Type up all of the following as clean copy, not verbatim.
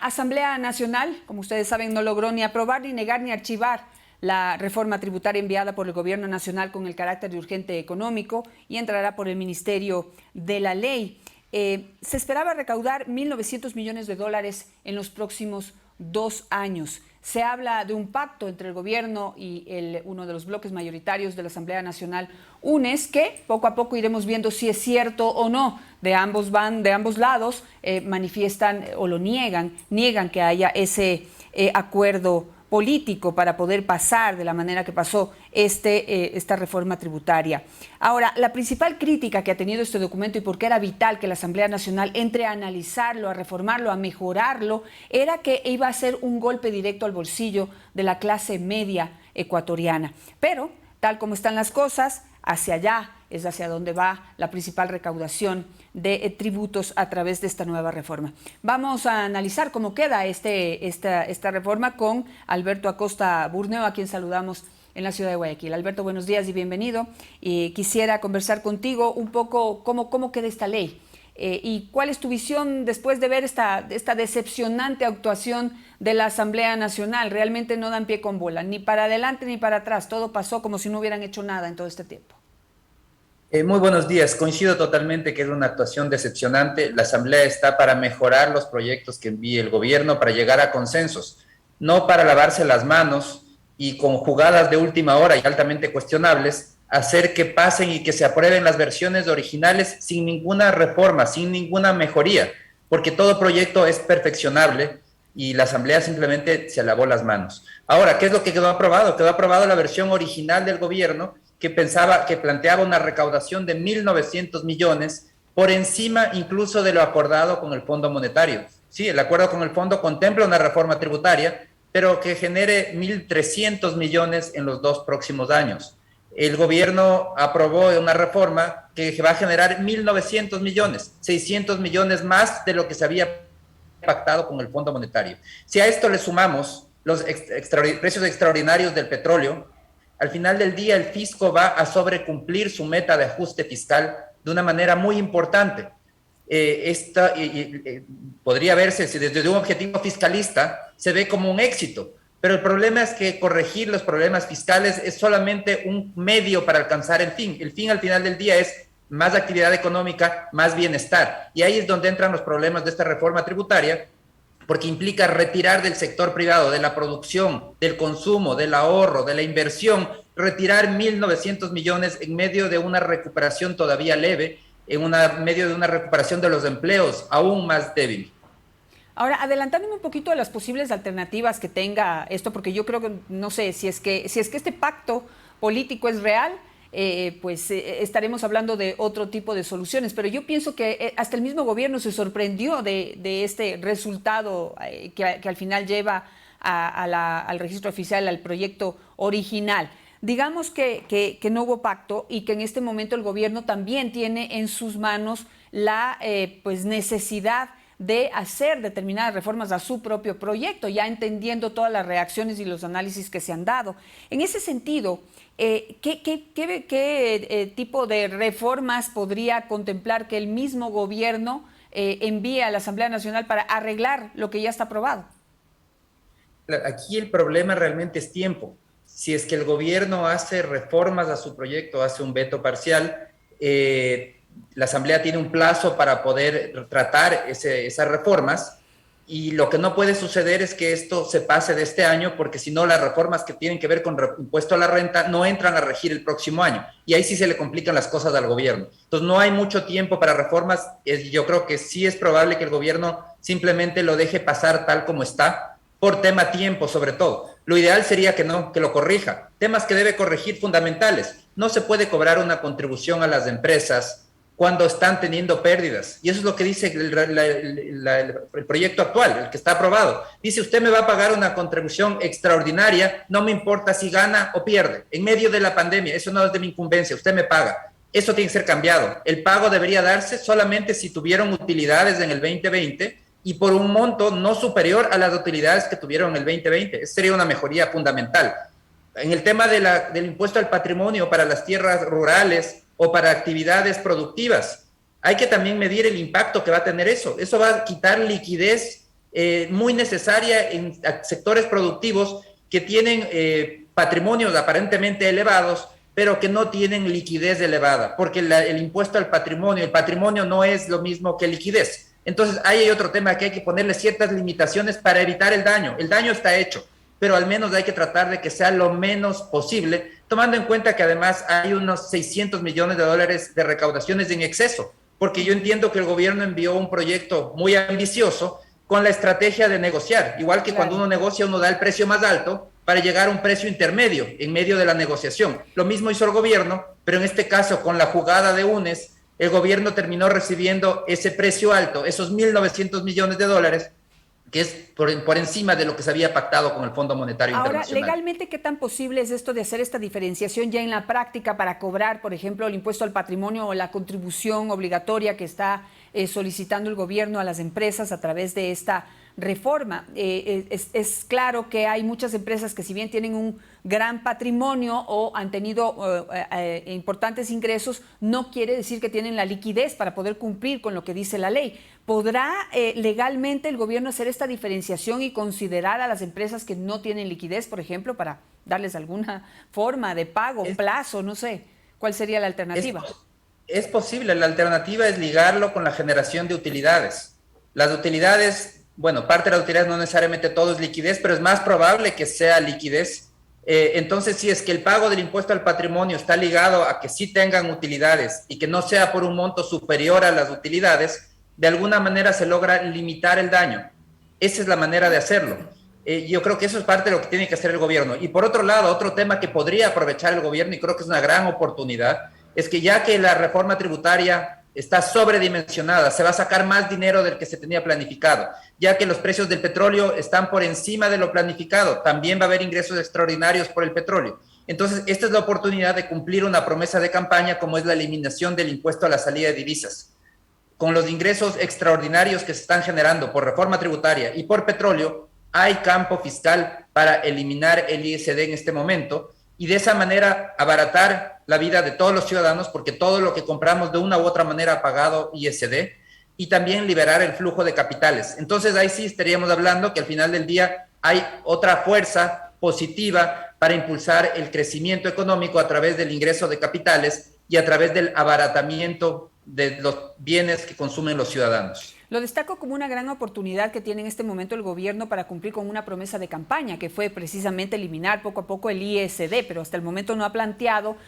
Asamblea Nacional, como ustedes saben, no logró ni aprobar, ni negar, ni archivar la reforma tributaria enviada por el Gobierno Nacional con el carácter de urgente económico y entrará por el Ministerio de la Ley. Se esperaba recaudar 1.900 millones de dólares en los próximos 2 años. Se habla de un pacto entre el gobierno y uno de los bloques mayoritarios de la Asamblea Nacional, UNES, que poco a poco iremos viendo si es cierto o no. De ambos lados manifiestan o lo niegan que haya ese acuerdo político para poder pasar de la manera que pasó esta reforma tributaria. Ahora, la principal crítica que ha tenido este documento y por qué era vital que la Asamblea Nacional entre a analizarlo, a reformarlo, a mejorarlo, era que iba a ser un golpe directo al bolsillo de la clase media ecuatoriana. Pero, tal como están las cosas, hacia allá es hacia donde va la principal recaudación de tributos a través de esta nueva reforma. Vamos a analizar cómo queda esta reforma con Alberto Acosta Burneo, a quien saludamos en la ciudad de Guayaquil. Alberto, buenos días y bienvenido. Quisiera conversar contigo un poco cómo queda esta ley y cuál es tu visión después de ver esta decepcionante actuación de la Asamblea Nacional. Realmente no dan pie con bola, ni para adelante ni para atrás. Todo pasó como si no hubieran hecho nada en todo este tiempo. Muy buenos días. Coincido totalmente que es una actuación decepcionante. La Asamblea está para mejorar los proyectos que envíe el gobierno, para llegar a consensos, no para lavarse las manos y con jugadas de última hora y altamente cuestionables, hacer que pasen y que se aprueben las versiones originales sin ninguna reforma, sin ninguna mejoría, porque todo proyecto es perfeccionable y la Asamblea simplemente se lavó las manos. Ahora, ¿qué es lo que quedó aprobado? Quedó aprobado la versión original del gobierno, que planteaba una recaudación de 1.900 millones por encima incluso de lo acordado con el Fondo Monetario. Sí, el acuerdo con el fondo contempla una reforma tributaria, pero que genere 1.300 millones en los 2 próximos años. El gobierno aprobó una reforma que va a generar 1.900 millones, 600 millones más de lo que se había pactado con el Fondo Monetario. Si a esto le sumamos los precios extraordinarios del petróleo, al final del día el fisco va a sobrecumplir su meta de ajuste fiscal de una manera muy importante. Podría verse, si desde un objetivo fiscalista se ve como un éxito, pero el problema es que corregir los problemas fiscales es solamente un medio para alcanzar el fin. El fin al final del día es más actividad económica, más bienestar. Y ahí es donde entran los problemas de esta reforma tributaria, porque implica retirar del sector privado, de la producción, del consumo, del ahorro, de la inversión, retirar 1.900 millones en medio de una recuperación todavía leve, medio de una recuperación de los empleos aún más débil. Ahora, adelantándome un poquito a las posibles alternativas que tenga esto, porque yo creo que, no sé, si es que este pacto político es real, estaremos hablando de otro tipo de soluciones. Pero yo pienso que hasta el mismo gobierno se sorprendió de este resultado que al final lleva al registro oficial, al proyecto original. Digamos que no hubo pacto y que en este momento el gobierno también tiene en sus manos la necesidad de hacer determinadas reformas a su propio proyecto, ya entendiendo todas las reacciones y los análisis que se han dado. En ese sentido, ¿qué tipo de reformas podría contemplar que el mismo gobierno envíe a la Asamblea Nacional para arreglar lo que ya está aprobado? Aquí el problema realmente es tiempo. Si es que el gobierno hace reformas a su proyecto, hace un veto parcial, la Asamblea tiene un plazo para poder tratar esas reformas, y lo que no puede suceder es que esto se pase de este año, porque si no las reformas que tienen que ver con impuesto a la renta no entran a regir el próximo año, y ahí sí se le complican las cosas al gobierno. Entonces no hay mucho tiempo para reformas. Yo creo que sí es probable que el gobierno simplemente lo deje pasar tal como está, por tema tiempo sobre todo. Lo ideal sería que no, que lo corrija. Temas que debe corregir fundamentales. No se puede cobrar una contribución a las empresas cuando están teniendo pérdidas. Y eso es lo que dice el proyecto actual, el que está aprobado. Dice, usted me va a pagar una contribución extraordinaria, no me importa si gana o pierde. En medio de la pandemia, eso no es de mi incumbencia, usted me paga. Eso tiene que ser cambiado. El pago debería darse solamente si tuvieron utilidades en el 2020 y por un monto no superior a las utilidades que tuvieron en el 2020. Esa sería una mejoría fundamental. En el tema del impuesto al patrimonio para las tierras rurales o para actividades productivas, hay que también medir el impacto que va a tener eso. Eso va a quitar liquidez muy necesaria en sectores productivos que tienen patrimonios aparentemente elevados, pero que no tienen liquidez elevada, porque el impuesto al patrimonio, el patrimonio no es lo mismo que liquidez. Entonces, ahí hay otro tema que hay que ponerle ciertas limitaciones para evitar el daño. El daño está hecho, pero al menos hay que tratar de que sea lo menos posible, tomando en cuenta que además hay unos 600 millones de dólares de recaudaciones en exceso, porque yo entiendo que el gobierno envió un proyecto muy ambicioso con la estrategia de negociar, igual que cuando uno negocia, uno da el precio más alto para llegar a un precio intermedio en medio de la negociación. Lo mismo hizo el gobierno, pero en este caso con la jugada de UNES, el gobierno terminó recibiendo ese precio alto, esos 1.900 millones de dólares, que es por encima de lo que se había pactado con el Fondo Monetario Internacional. Ahora, legalmente, ¿qué tan posible es esto de hacer esta diferenciación ya en la práctica para cobrar, por ejemplo, el impuesto al patrimonio o la contribución obligatoria que está solicitando el gobierno a las empresas a través de esta reforma? Es claro que hay muchas empresas que, si bien tienen un gran patrimonio o han tenido importantes ingresos, no quiere decir que tienen la liquidez para poder cumplir con lo que dice la ley. ¿Podrá legalmente el gobierno hacer esta diferenciación y considerar a las empresas que no tienen liquidez, por ejemplo, para darles alguna forma de pago, plazo, no sé? ¿Cuál sería la alternativa? Es posible. La alternativa es ligarlo con la generación de utilidades. Las utilidades, bueno, parte de las utilidades no necesariamente todo es liquidez, pero es más probable que sea liquidez. Entonces, si es que el pago del impuesto al patrimonio está ligado a que sí tengan utilidades y que no sea por un monto superior a las utilidades, de alguna manera se logra limitar el daño. Esa es la manera de hacerlo. Yo creo que eso es parte de lo que tiene que hacer el gobierno. Y por otro lado, otro tema que podría aprovechar el gobierno, y creo que es una gran oportunidad, es que ya que la reforma tributaria está sobredimensionada, se va a sacar más dinero del que se tenía planificado, ya que los precios del petróleo están por encima de lo planificado, también va a haber ingresos extraordinarios por el petróleo. Entonces, esta es la oportunidad de cumplir una promesa de campaña, como es la eliminación del impuesto a la salida de divisas. Con los ingresos extraordinarios que se están generando por reforma tributaria y por petróleo, hay campo fiscal para eliminar el ISD en este momento, y de esa manera abaratar la vida de todos los ciudadanos, porque todo lo que compramos de una u otra manera ha pagado ISD, y también liberar el flujo de capitales. Entonces ahí sí estaríamos hablando que al final del día hay otra fuerza positiva para impulsar el crecimiento económico a través del ingreso de capitales y a través del abaratamiento de los bienes que consumen los ciudadanos. Lo destaco como una gran oportunidad que tiene en este momento el gobierno para cumplir con una promesa de campaña, que fue precisamente eliminar poco a poco el ISD, pero hasta el momento no ha planteado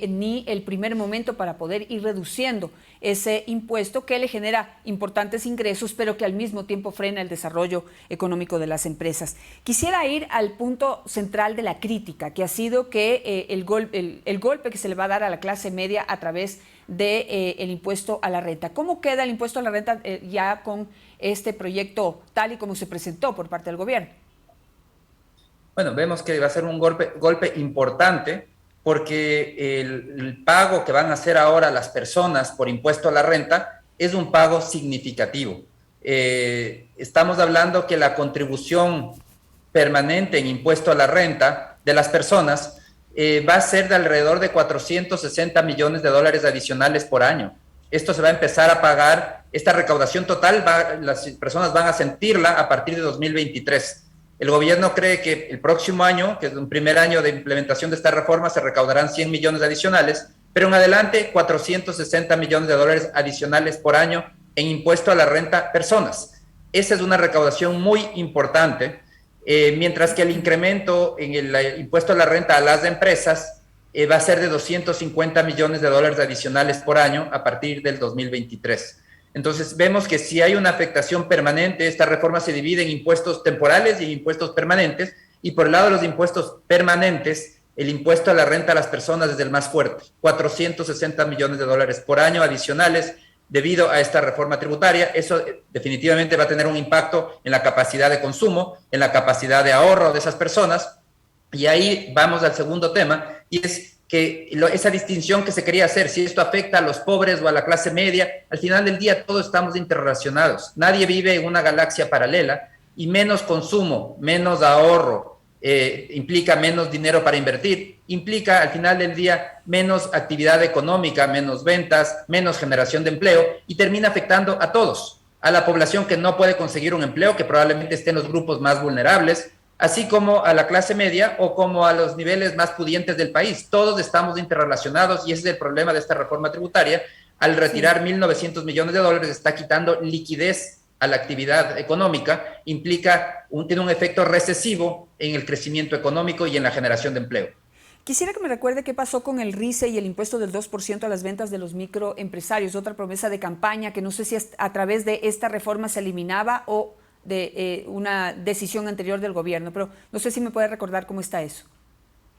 ni el primer momento para poder ir reduciendo ese impuesto que le genera importantes ingresos, pero que al mismo tiempo frena el desarrollo económico de las empresas. Quisiera ir al punto central de la crítica, que ha sido que el golpe que se le va a dar a la clase media a través del impuesto a la renta. ¿Cómo queda el impuesto a la renta ya con este proyecto tal y como se presentó por parte del gobierno? Bueno, vemos que va a ser un golpe importante, porque el pago que van a hacer ahora las personas por impuesto a la renta es un pago significativo. Estamos hablando que la contribución permanente en impuesto a la renta de las personas va a ser de alrededor de 460 millones de dólares adicionales por año. Esto se va a empezar a pagar, esta recaudación total, las personas van a sentirla a partir de 2023. El gobierno cree que el próximo año, que es un primer año de implementación de esta reforma, se recaudarán 100 millones adicionales, pero en adelante 460 millones de dólares adicionales por año en impuesto a la renta personas. Esa es una recaudación muy importante. Mientras que el incremento en el impuesto a la renta a las empresas va a ser de 250 millones de dólares adicionales por año a partir del 2023. Entonces vemos que si hay una afectación permanente, esta reforma se divide en impuestos temporales y en impuestos permanentes, y por el lado de los impuestos permanentes, el impuesto a la renta a las personas es el más fuerte, 460 millones de dólares por año adicionales, debido a esta reforma tributaria. Eso definitivamente va a tener un impacto en la capacidad de consumo, en la capacidad de ahorro de esas personas. Y ahí vamos al segundo tema, y es que esa distinción que se quería hacer, si esto afecta a los pobres o a la clase media, al final del día todos estamos interrelacionados. Nadie vive en una galaxia paralela, y menos consumo, menos ahorro, implica menos dinero para invertir, implica al final del día menos actividad económica, menos ventas, menos generación de empleo, y termina afectando a todos. a la población que no puede conseguir un empleo, que probablemente esté en los grupos más vulnerables, así como a la clase media o como a los niveles más pudientes del país. Todos estamos interrelacionados y ese es el problema de esta reforma tributaria. Al retirar 1.900 millones de dólares está quitando liquidez a la actividad económica, tiene un efecto recesivo en el crecimiento económico y en la generación de empleo. Quisiera que me recuerde qué pasó con el RICE y el impuesto del 2% a las ventas de los microempresarios, otra promesa de campaña que no sé si a través de esta reforma se eliminaba o de una decisión anterior del gobierno, pero no sé si me puede recordar cómo está eso.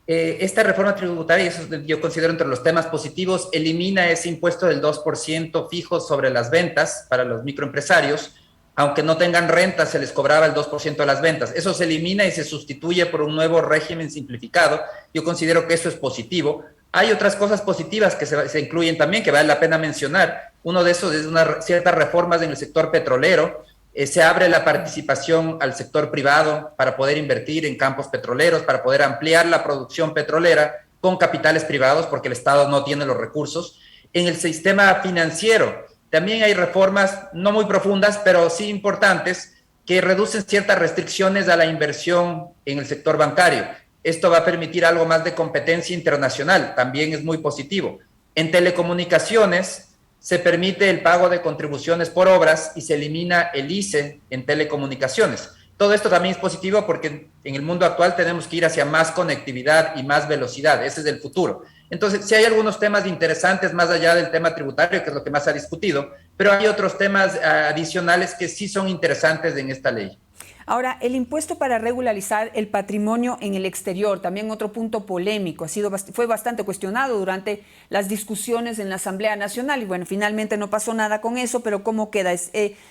Esta reforma tributaria, y eso yo considero entre los temas positivos, elimina ese impuesto del 2% fijo sobre las ventas para los microempresarios. Aunque no tengan renta, se les cobraba el 2% de las ventas. Eso se elimina y se sustituye por un nuevo régimen simplificado. Yo considero que eso es positivo. Hay otras cosas positivas que se incluyen también, que vale la pena mencionar. Uno de esos es ciertas reformas en el sector petrolero. Se abre la participación al sector privado para poder invertir en campos petroleros, para poder ampliar la producción petrolera con capitales privados, porque el Estado no tiene los recursos. En el sistema financiero también hay reformas no muy profundas, pero sí importantes, que reducen ciertas restricciones a la inversión en el sector bancario. Esto va a permitir algo más de competencia internacional, también es muy positivo. En telecomunicaciones se permite el pago de contribuciones por obras y se elimina el ICE en telecomunicaciones. Todo esto también es positivo porque en el mundo actual tenemos que ir hacia más conectividad y más velocidad. Ese es el futuro. Entonces, sí hay algunos temas interesantes más allá del tema tributario, que es lo que más se ha discutido, pero hay otros temas adicionales que sí son interesantes en esta ley. Ahora, el impuesto para regularizar el patrimonio en el exterior, también otro punto polémico, fue bastante cuestionado durante las discusiones en la Asamblea Nacional y bueno, finalmente no pasó nada con eso, pero ¿cómo queda?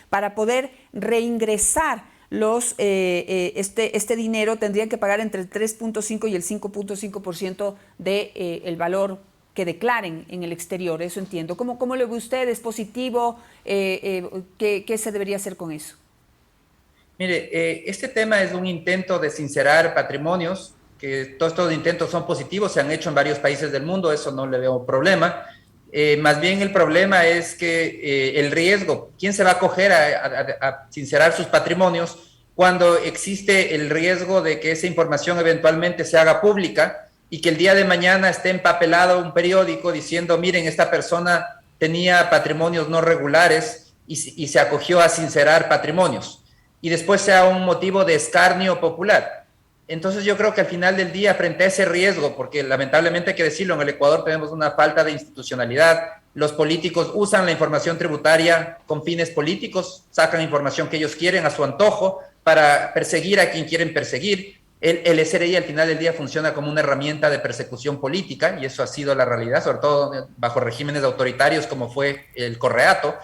Para poder reingresar este dinero tendrían que pagar entre el 3.5 y el 5.5% del valor que declaren en el exterior, eso entiendo. ¿Cómo lo ve usted? ¿Es positivo? ¿Qué se debería hacer con eso? Mire, este tema es un intento de sincerar patrimonios, que todos estos intentos son positivos, se han hecho en varios países del mundo, eso no le veo problema. Más bien el problema es que el riesgo, ¿quién se va a acoger a sincerar sus patrimonios cuando existe el riesgo de que esa información eventualmente se haga pública y que el día de mañana esté empapelado un periódico diciendo, miren, esta persona tenía patrimonios no regulares y se acogió a sincerar patrimonios? Y después sea un motivo de escarnio popular. Entonces yo creo que al final del día, frente a ese riesgo, porque lamentablemente hay que decirlo, en el Ecuador tenemos una falta de institucionalidad, los políticos usan la información tributaria con fines políticos, sacan información que ellos quieren a su antojo para perseguir a quien quieren perseguir. El SRI al final del día funciona como una herramienta de persecución política y eso ha sido la realidad, sobre todo bajo regímenes autoritarios como fue el Correato.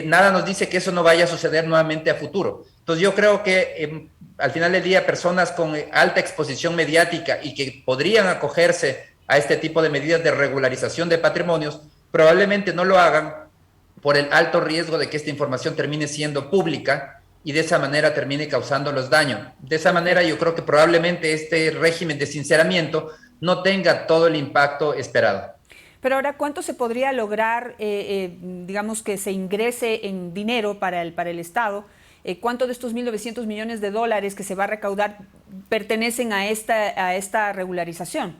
Nada nos dice que eso no vaya a suceder nuevamente a futuro. Entonces yo creo que al final del día personas con alta exposición mediática y que podrían acogerse a este tipo de medidas de regularización de patrimonios, probablemente no lo hagan por el alto riesgo de que esta información termine siendo pública y de esa manera termine causándolos daño. De esa manera yo creo que probablemente este régimen de sinceramiento no tenga todo el impacto esperado. Pero ahora, ¿cuánto se podría lograr, digamos, que se ingrese en dinero para el Estado? ¿Cuánto de estos 1.900 millones de dólares que se va a recaudar pertenecen a esta regularización?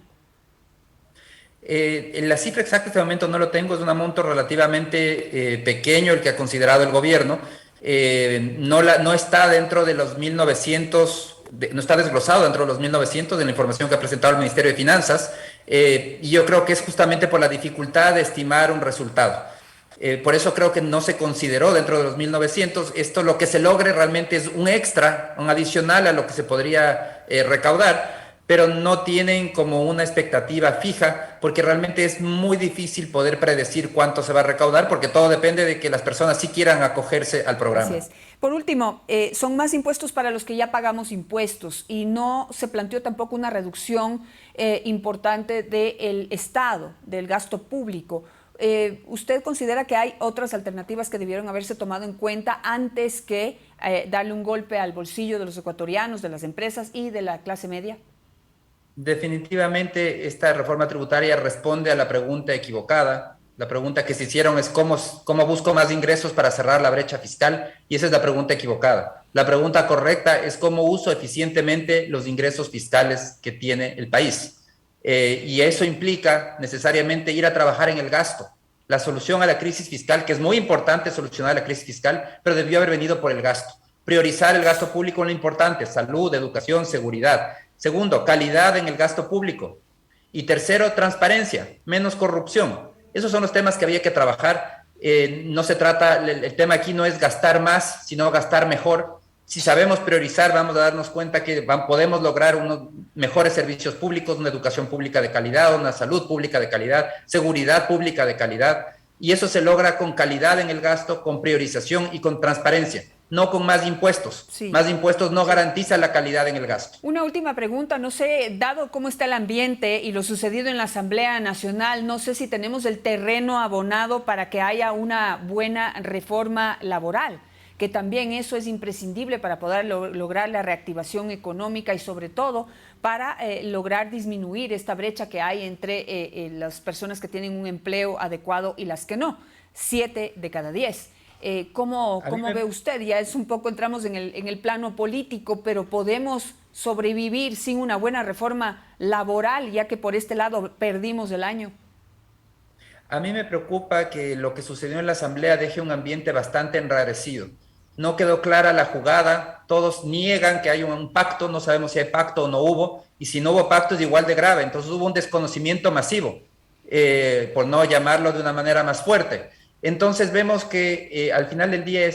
La cifra exacta en este momento no lo tengo, es un monto relativamente pequeño el que ha considerado el gobierno. No está dentro de los 1.900, no está desglosado dentro de los 1.900 de la información que ha presentado el Ministerio de Finanzas. Y yo creo que es justamente por la dificultad de estimar un resultado. Por eso creo que no se consideró dentro de los 1.900. Esto lo que se logre realmente es un extra, un adicional a lo que se podría recaudar, pero no tienen como una expectativa fija, porque realmente es muy difícil poder predecir cuánto se va a recaudar, porque todo depende de que las personas sí quieran acogerse al programa. Así es. Por último, son más impuestos para los que ya pagamos impuestos y no se planteó tampoco una reducción importante del Estado, del gasto público. ¿Usted considera que hay otras alternativas que debieron haberse tomado en cuenta antes que darle un golpe al bolsillo de los ecuatorianos, de las empresas y de la clase media? Definitivamente esta reforma tributaria responde a la pregunta equivocada. La pregunta que se hicieron es cómo busco más ingresos para cerrar la brecha fiscal, y esa es la pregunta equivocada. La pregunta correcta es cómo uso eficientemente los ingresos fiscales que tiene el país. Y eso implica necesariamente ir a trabajar en el gasto. La solución a la crisis fiscal, que es muy importante solucionar la crisis fiscal, pero debió haber venido por el gasto. Priorizar el gasto público en lo importante: salud, educación, seguridad. Segundo, calidad en el gasto público. Y tercero, transparencia, menos corrupción. Esos son los temas que había que trabajar. No se trata, el tema aquí no es gastar más, sino gastar mejor. Si sabemos priorizar, vamos a darnos cuenta que podemos lograr unos mejores servicios públicos, una educación pública de calidad, una salud pública de calidad, seguridad pública de calidad. Y eso se logra con calidad en el gasto, con priorización y con transparencia, no con más impuestos. Sí. Más impuestos no garantiza la calidad en el gasto. Una última pregunta, no sé, dado cómo está el ambiente y lo sucedido en la Asamblea Nacional, no sé si tenemos el terreno abonado para que haya una buena reforma laboral, que también eso es imprescindible para poder lograr la reactivación económica y sobre todo para lograr disminuir esta brecha que hay entre las personas que tienen un empleo adecuado y las que no, 7 de cada 10. ¿Cómo ve usted? Ya es un poco, entramos en el plano político, pero ¿podemos sobrevivir sin una buena reforma laboral, ya que por este lado perdimos el año? A mí me preocupa que lo que sucedió en la Asamblea deje un ambiente bastante enrarecido. No quedó clara la jugada, todos niegan que hay un pacto, no sabemos si hay pacto o no hubo, y si no hubo pacto es igual de grave. Entonces hubo un desconocimiento masivo, por no llamarlo de una manera más fuerte. Entonces vemos que al final del día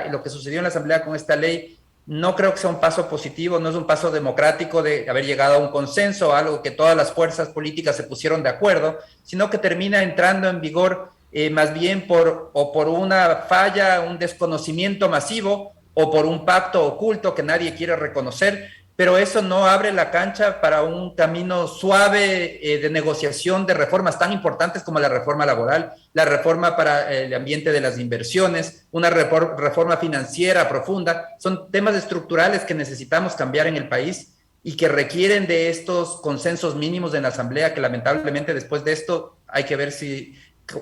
lo que sucedió en la Asamblea con esta ley no creo que sea un paso positivo, no es un paso democrático de haber llegado a un consenso, algo que todas las fuerzas políticas se pusieron de acuerdo, sino que termina entrando en vigor más bien por una falla, un desconocimiento masivo, o por un pacto oculto que nadie quiere reconocer, pero eso no abre la cancha para un camino suave de negociación de reformas tan importantes como la reforma laboral, la reforma para el ambiente de las inversiones, una reforma financiera profunda. Son temas estructurales que necesitamos cambiar en el país y que requieren de estos consensos mínimos en la Asamblea, que lamentablemente después de esto hay que ver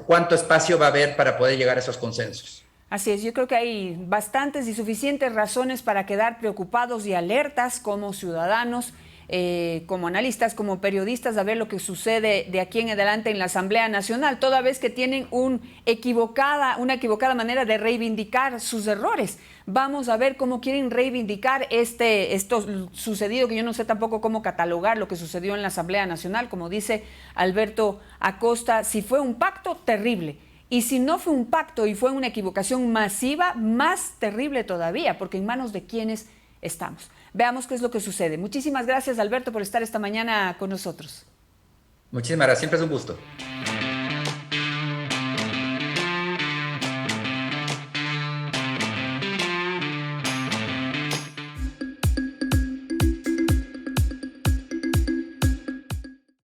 cuánto espacio va a haber para poder llegar a esos consensos. Así es, yo creo que hay bastantes y suficientes razones para quedar preocupados y alertas como ciudadanos, como analistas, como periodistas, a ver lo que sucede de aquí en adelante en la Asamblea Nacional, toda vez que tienen una equivocada manera de reivindicar sus errores. Vamos a ver cómo quieren reivindicar esto sucedido, que yo no sé tampoco cómo catalogar lo que sucedió en la Asamblea Nacional, como dice Alberto Acosta. Si fue un pacto, terrible. Y si no fue un pacto y fue una equivocación masiva, más terrible todavía, porque en manos de quiénes estamos. Veamos qué es lo que sucede. Muchísimas gracias, Alberto, por estar esta mañana con nosotros. Muchísimas gracias, siempre es un gusto.